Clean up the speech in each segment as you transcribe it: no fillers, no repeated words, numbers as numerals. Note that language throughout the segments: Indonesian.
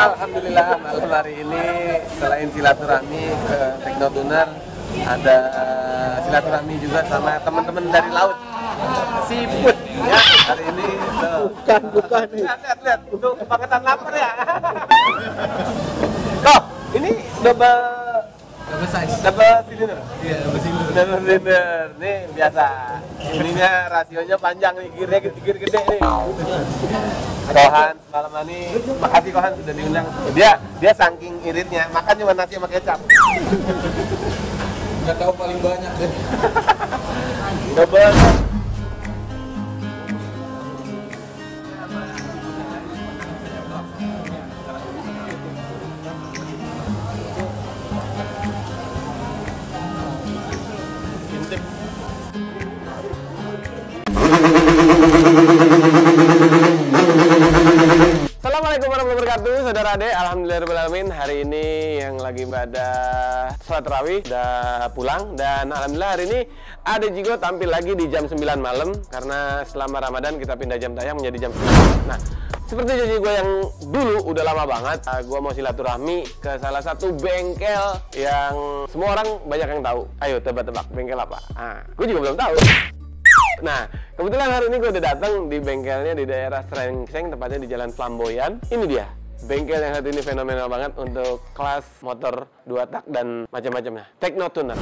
Alhamdulillah malam hari ini selain silaturahmi ke Teknotuner, ada silaturahmi juga sama teman-teman dari laut. Siput ya hari ini. Bukan. Lihat untuk paketan lapar ya. Toh, ini double cylinder. Iya, Double cylinder. Nih biasa. Ininya rasionya panjang nih, gear gede nih. Kohan malam ini, makasih Kohan sudah diundang. Dia saking iritnya makan cuma nasi sama kecap. Nggak tahu paling banyak deh. Double. Assalamualaikum warahmatullahi wabarakatuh, saudara Ade. Alhamdulillahirrahmanirrahim. Hari ini yang lagi ibadah sholat tarawih udah pulang, dan alhamdulillah hari ini Ade Jigo tampil lagi di jam 9 malam karena selama Ramadan kita pindah jam tayang menjadi jam 9. Nah, seperti janji gue yang dulu udah lama banget, gue mau silaturahmi ke salah satu bengkel yang semua orang banyak yang tahu. Ayo tebak-tebak bengkel apa? Gue juga belum tahu. Nah, kebetulan hari ini gue udah datang di bengkelnya di daerah Srengseng, tepatnya di Jalan Flamboyan. Ini dia, bengkel yang satu ini fenomenal banget untuk kelas motor 2 tak dan macam-macamnya. Teknotuner.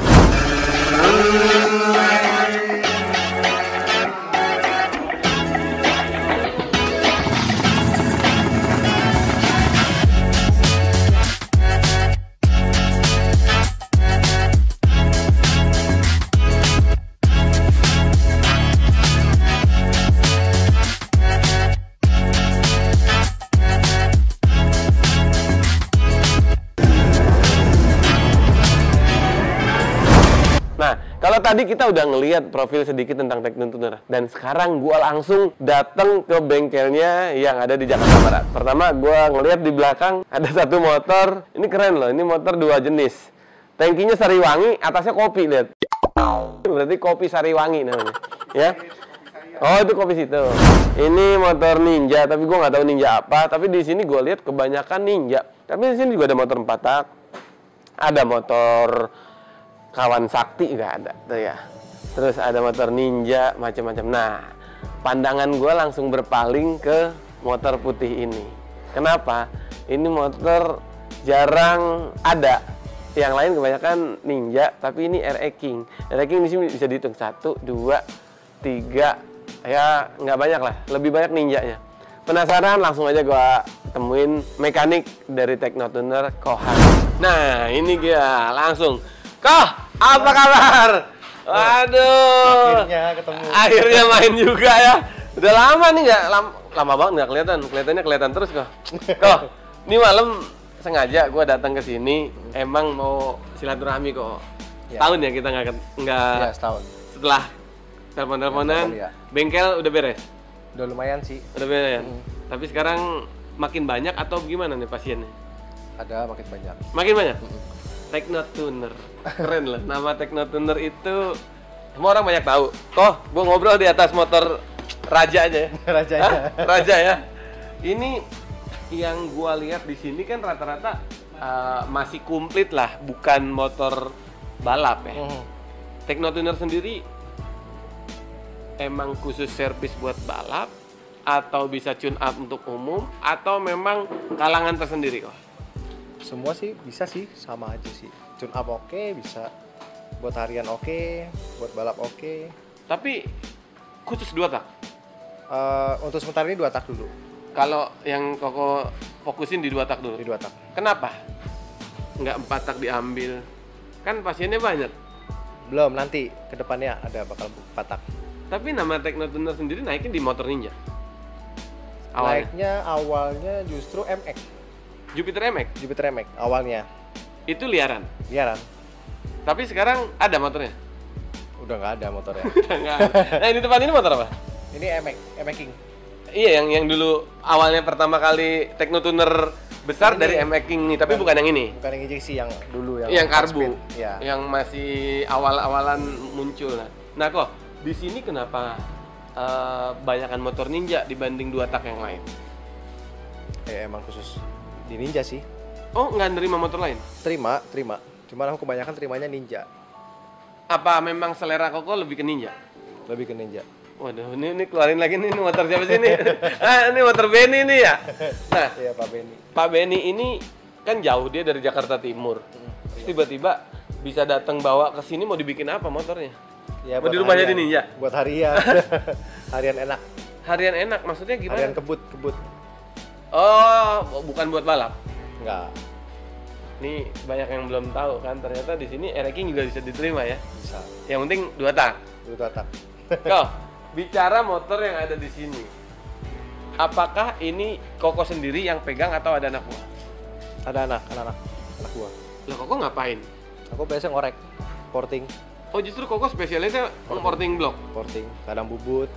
Nah, kalau tadi kita udah ngelihat profil sedikit tentang Teknotuner, dan sekarang gue langsung datang ke bengkelnya yang ada di Jakarta Barat. Pertama, gue ngelihat di belakang ada satu motor. Ini keren loh, ini motor 2 jenis. Tangkinya Sariwangi, atasnya kopi, lihat. Berarti kopi Sariwangi namanya, ya. Oh, itu kopi situ. Ini motor Ninja, tapi gue nggak tahu Ninja apa. Tapi di sini gue lihat kebanyakan Ninja. Tapi di sini juga ada motor 4 tak, ada motor Kawan Sakti juga ada tuh ya. Terus ada motor Ninja macam-macam. Nah, pandangan gue langsung berpaling ke motor putih ini. Kenapa? Ini motor jarang ada. Yang lain kebanyakan Ninja, tapi ini RE King. RE King di sini bisa dihitung 1, 2, 3, ya nggak banyak lah. Lebih banyak Ninjanya. Penasaran, langsung aja gue temuin mekanik dari Teknotuner, Kohan. Nah, ini dia langsung. Koh, apa kabar? Waduh, Akhirnya ketemu. Akhirnya main juga ya. Udah lama nih nggak? Lama banget nggak kelihatan. Kelihatannya kelihatan terus kok. Koh, ini malam sengaja gue datang ke sini. Emang mau silaturahmi kok. Ya. Tahun ya kita nggak. Ya, setahun. Setelah telepon-teleponan, Ya. bengkel udah beres. Udah lumayan sih. Udah beres ya. Tapi sekarang makin banyak atau gimana nih pasiennya? Ada makin banyak. Makin banyak. Teknotuner, keren lah. Nama Teknotuner itu semua orang banyak tahu. Kok, gue ngobrol di atas motor rajanya. Rajanya. Raja ya. Ini yang gue lihat di sini kan rata-rata masih komplit lah, bukan motor balap ya. Teknotuner sendiri emang khusus servis buat balap, atau bisa tune up untuk umum, atau memang kalangan tersendiri kok? Semua sih bisa sih, sama aja sih. Tune up oke, bisa buat harian oke, buat balap oke. Tapi khusus 2 tak? Untuk sementara ini 2 tak dulu. Kalau yang Koko fokusin di 2 tak dulu? Di 2 tak. Kenapa? Nggak 4 tak diambil? Kan pasiennya banyak. Belum, nanti kedepannya ada bakal 4 tak. Tapi nama Teknotuner sendiri naikin di motor Ninja? Naiknya awalnya justru MX. Jupiter MX? Jupiter MX awalnya. Itu liaran? Liaran. Tapi sekarang ada motornya? Udah nggak ada motornya. Udah nggak ada. Nah, ini depan ini motor apa? Ini MX King. Iya, yang dulu awalnya pertama kali Teknotuner besar Ini. dari MX King nih, tapi bukan yang ini. Bukan yang injeksi, yang dulu Yang karbu. speed. Ya. Yang masih awal-awalan muncul. Nah kok di sini kenapa banyakan motor Ninja dibanding 2 tak yang lain? Emang khusus Di Ninja sih. Oh, nggak nerima motor lain? Terima. Cuman aku kebanyakan terimanya Ninja. Apa memang selera Koko lebih ke Ninja? Lebih ke Ninja. Waduh, ini keluarin lagi nih, ini motor siapa sih ini? Ini motor Benny nih ya? Nah, Iya, Pak Benny. Pak Benny ini kan jauh, dia dari Jakarta Timur. Terus tiba-tiba bisa datang bawa ke sini, mau dibikin apa motornya? Ya, Mau buat di rumah harian. jadi Ninja? Buat harian. Harian enak. Harian enak, maksudnya gimana? Harian kebut. Oh, bukan buat balap. Enggak. Nih banyak yang belum tahu kan, ternyata di sini e-racing juga bisa diterima ya. Bisa. Yang penting 2 tak. Dua tak. Kok bicara motor yang ada di sini, apakah ini Koko sendiri yang pegang atau ada anak buah? Ada anak gua. Lah Koko ngapain? Aku biasa ngorek, porting, Oh justru Koko spesialisnya porting blok. kadang bubut.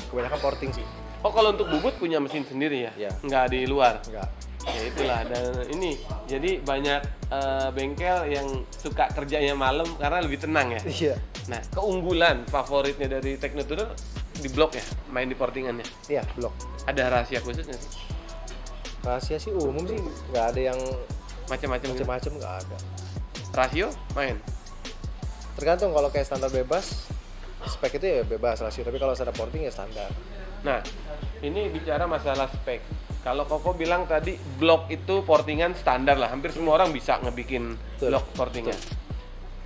Kebanyakan porting sih. Oh kalau untuk bubut punya mesin sendiri ya? Iya. Nggak di luar? Enggak. Ya itulah, dan ini jadi banyak bengkel yang suka kerjanya malam karena lebih tenang ya. Iya. Nah keunggulan favoritnya dari Teknotuner di blok ya, main di portingannya. Iya, blok. Ada rahasia khususnya sih? Rahasia sih umum sih, nggak ada yang Macam-macam gitu. macam-macam, nggak ada. Rasio main? Tergantung, kalau kayak standar bebas, spek itu ya bebas rasio, tapi kalau ada porting ya standar. Nah, ini bicara masalah spek. Kalau Koko bilang tadi blok itu portingan standar lah, hampir semua orang bisa ngebikin Betul. blok portingan.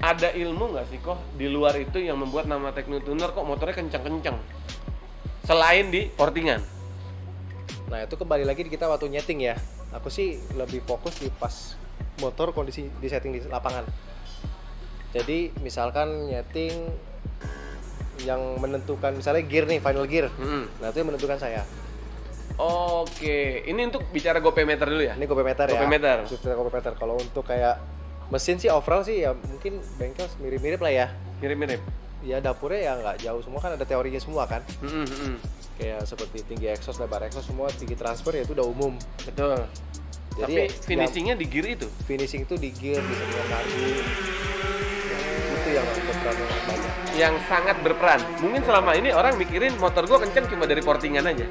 Ada ilmu nggak sih kok di luar itu yang membuat nama Teknotuner kok motornya kencang-kencang? Selain di portingan. Nah itu kembali lagi di kita waktu nyeting ya. Aku sih lebih fokus di pas motor kondisi di setting di lapangan. Jadi misalkan nyeting yang menentukan, misalnya gear nih, final gear. Nah itu yang menentukan saya. Oke, ini untuk bicara gopemeter dulu ya? Ini gopemeter ya. Gopemeter. Kita gopemeter. Kalau untuk kayak mesin sih overall sih ya mungkin bengkel mirip-mirip lah ya. Mirip-mirip. Ya dapurnya ya nggak jauh, semua kan ada teorinya semua kan. Kayak seperti tinggi exhaust, lebar exhaust, semua tinggi transfer ya itu udah umum. Betul. Tapi Jadi finishingnya di gear itu? finishing itu di gear, di settingan karbu. Itu yang berperan banyak. Yang sangat berperan. Mungkin selama ini orang mikirin motor gua kenceng cuma dari portingan aja.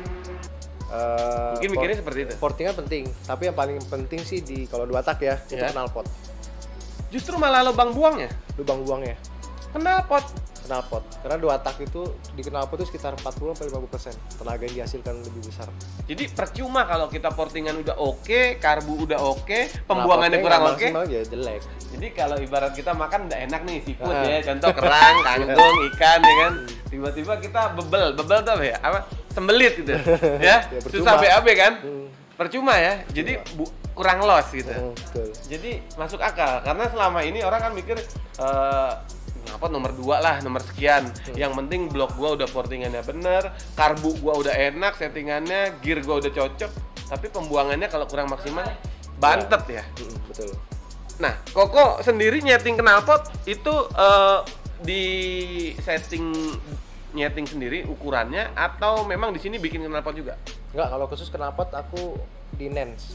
Mungkin mikirnya seperti itu. Portingan penting, tapi yang paling penting sih di kalau 2 tak ya, itu Ya. knalpot. Justru malah lubang buangnya. Lubang buangnya. Knalpot. Knalpot. Karena 2 tak itu di knalpot itu sekitar 40-50% tenaga yang dihasilkan lebih besar. Jadi percuma kalau kita portingan udah oke, karbu udah oke, pembuangannya Knalpotnya kurang nggak oke. maksimal, ya jelek. Jadi kalau ibarat kita makan udah enak nih seafood Ah. ya, contoh kerang, kangkung, ikan ya kan. Tiba-tiba kita bebel tuh apa ya? Apa? Sembelit gitu. Ya, Ya, percuma. susah BAB kan? Hmm. Percuma ya. Jadi kurang los gitu. Betul. Jadi masuk akal karena selama ini orang kan mikir apa nomor 2 lah, nomor sekian. Yang penting blok gua udah portingannya bener, karbu gua udah enak, settingannya, gear gua udah cocok, tapi pembuangannya kalau kurang maksimal bantet ya. Betul. Nah, Koko sendiri nyeting knalpot itu di setting nyeting sendiri ukurannya atau memang di sini bikin knalpot juga? Enggak, kalau khusus knalpot aku di Nens.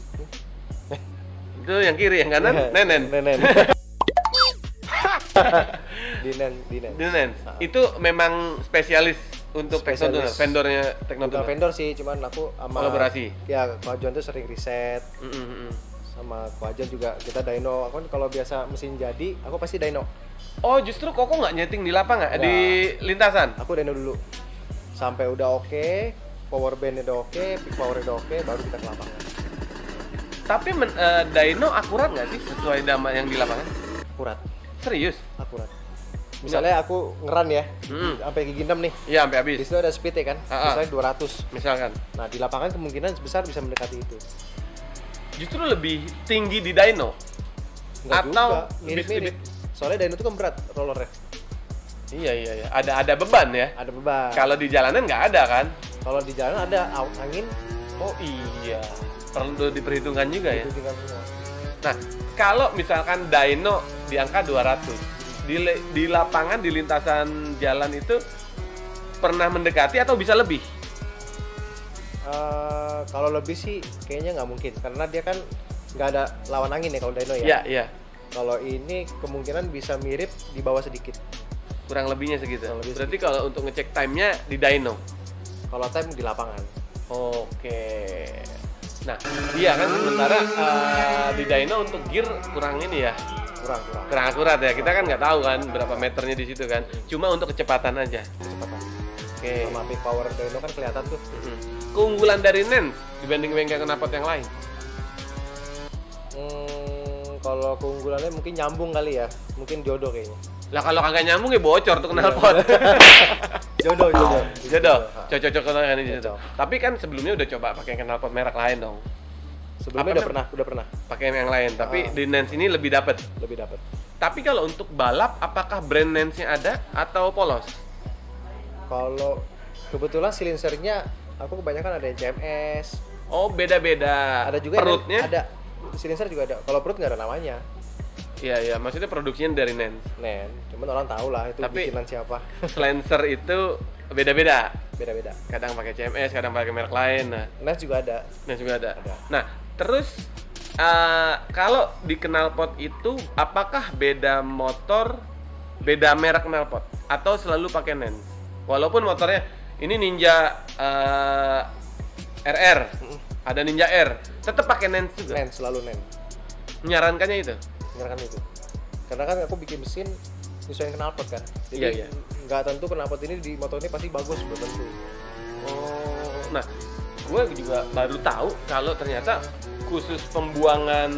Itu yang kiri, yang kanan nenen. Di Nens. Nenen. Itu memang spesialis untuk Teknotuner, Spesialis. vendornya Bukan Teknotuner. vendor sih, cuman aku sama Kolaborasi. Ya, Koajon tuh sering riset. Sama Koajon juga kita dyno. Aku kan kalau biasa mesin jadi, aku pasti dyno. Oh, justru Koko nggak nyeting di lapangan, Nggak. di lintasan? Aku dyno dulu. Sampai udah oke, power band udah oke, peak power udah oke, baru kita ke lapangan. Tapi dyno akurat nggak sih sesuai sama yang di lapangan? Akurat, Serius? akurat. Misalnya aku ngeran ya, sampai gigi 6 nih. Iya, sampai Di habis. situ ada speed ya kan, misalnya 200. Misalkan. Nah, di lapangan kemungkinan besar bisa mendekati itu. Justru lebih tinggi di dyno. Enggak Atau juga, mirip-mirip. Soalnya dyno itu kan berat rollernya. Iya. Ada beban ya. Ada beban. Kalau di jalanan nggak ada kan? Kalau di jalan ada angin, Oh iya. Perlu diperhitungkan juga ya. itu tinggal semua. Nah, kalau misalkan dyno di angka 200, di lapangan, di lintasan jalan itu pernah mendekati atau bisa lebih? Kalau lebih sih kayaknya nggak mungkin, karena dia kan nggak ada lawan angin ya kalau dyno ya. Iya. Kalau ini kemungkinan bisa mirip di bawah sedikit. Kurang lebihnya segitu. Kurang lebih Berarti kalau untuk ngecek time-nya di dyno. Kalau time di lapangan. Oke. Nah, iya kan sementara di dyno untuk gear kurang ini ya, kurang akurat ya. Kita kan nggak tahu kan berapa meternya di situ kan. Cuma untuk kecepatan aja. Kecepatan. Oke. Sama peak power dyno kan kelihatan tuh. Keunggulan dari Nens dibanding bengkel knalpot yang lain. Kalau keunggulannya mungkin nyambung kali ya, mungkin jodoh kayaknya. Lah kalau kagak nyambung ya bocor tuh knalpot. Jodoh. Cocok kan di situ. Tapi kan sebelumnya udah coba pakai knalpot merek lain dong. Sebelumnya udah pernah Pakai yang lain, tapi di Nens ini lebih dapat. Tapi kalau untuk balap, apakah brand Nens-nya ada atau polos? Kalau kebetulan silinsernya aku kebanyakan ada yang CMS. Oh, beda-beda. Ada juga perutnya? ada. Silinser juga ada. Kalau perut nggak ada namanya. Iya, maksudnya produksinya dari Nens. Cuman orang tahu lah itu tapi, bikinan siapa. Silencer itu beda-beda. Kadang pakai CMS, kadang pakai merek lain. Nah, Nens juga ada. Nah, terus kalau di knalpot itu apakah beda motor, beda merek knalpot atau selalu pakai Nens? Walaupun motornya ini Ninja RR, ada Ninja R, tetap pakai Nens juga. Selalu Nens. Menyarankannya itu. Karena kan aku bikin mesin nyesuaiin knalpot kan. Jadi nggak tentu knalpot ini di motor ini pasti bagus, belum tentu. Oh, nah, gue juga baru tahu kalau ternyata khusus pembuangan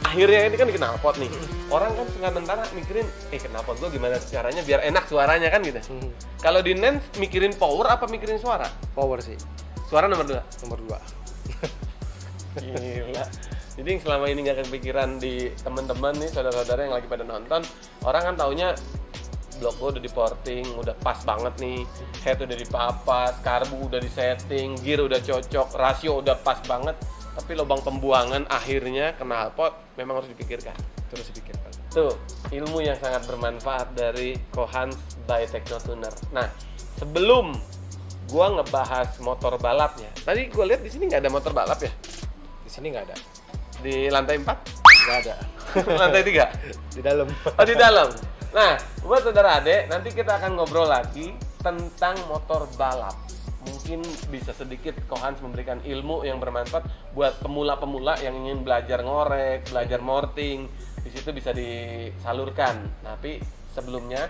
akhirnya ini kan di knalpot nih. Orang kan sementara mikirin, knalpot gue gimana caranya biar enak suaranya kan gitu. Kalau di Nens mikirin power apa mikirin suara? Power sih. Suara nomor 2. Gila. Jadi selama ini nggak kepikiran di teman-teman nih, saudara-saudara yang lagi pada nonton, orang kan taunya blok gue udah di porting, udah pas banget nih, head udah dipapas, karbu udah disetting, gear udah cocok, rasio udah pas banget, tapi lubang pembuangan akhirnya knalpot memang harus dipikirkan. Terus dipikirkan. Tuh, ilmu yang sangat bermanfaat dari Kohans by Teknotuner. Nah, sebelum gua ngebahas motor balapnya, tadi gua lihat di sini nggak ada motor balap ya? Di sini nggak ada. Di lantai 4? Nggak ada. Lantai 3? Di dalam. Oh, di dalam. Nah, buat saudara adek, nanti kita akan ngobrol lagi tentang motor balap. Mungkin bisa sedikit Kohans memberikan ilmu yang bermanfaat buat pemula-pemula yang ingin belajar ngorek, belajar morting. Di situ bisa disalurkan. Tapi sebelumnya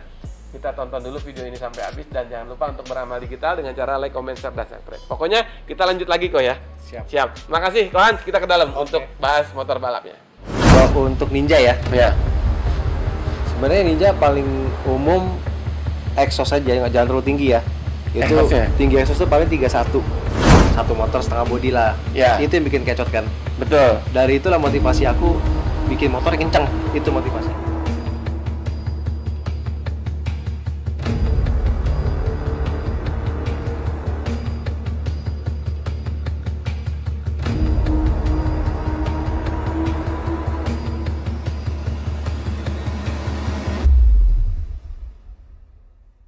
kita tonton dulu video ini sampai habis dan jangan lupa untuk beramal digital dengan cara like, comment, share, dan subscribe. Pokoknya kita lanjut lagi kok ya. Siap. Makasih Kohans, kita ke dalam untuk bahas motor balapnya. Kalau untuk Ninja ya. Ya. Sebenarnya Ninja paling umum exhaust aja, jangan terlalu tinggi ya. Itu tinggi exhaust itu paling 31. Satu motor setengah bodi lah. Ya. Itu yang bikin kecot kan. Betul. Dari itulah motivasi aku bikin motor kenceng. Itu motivasi.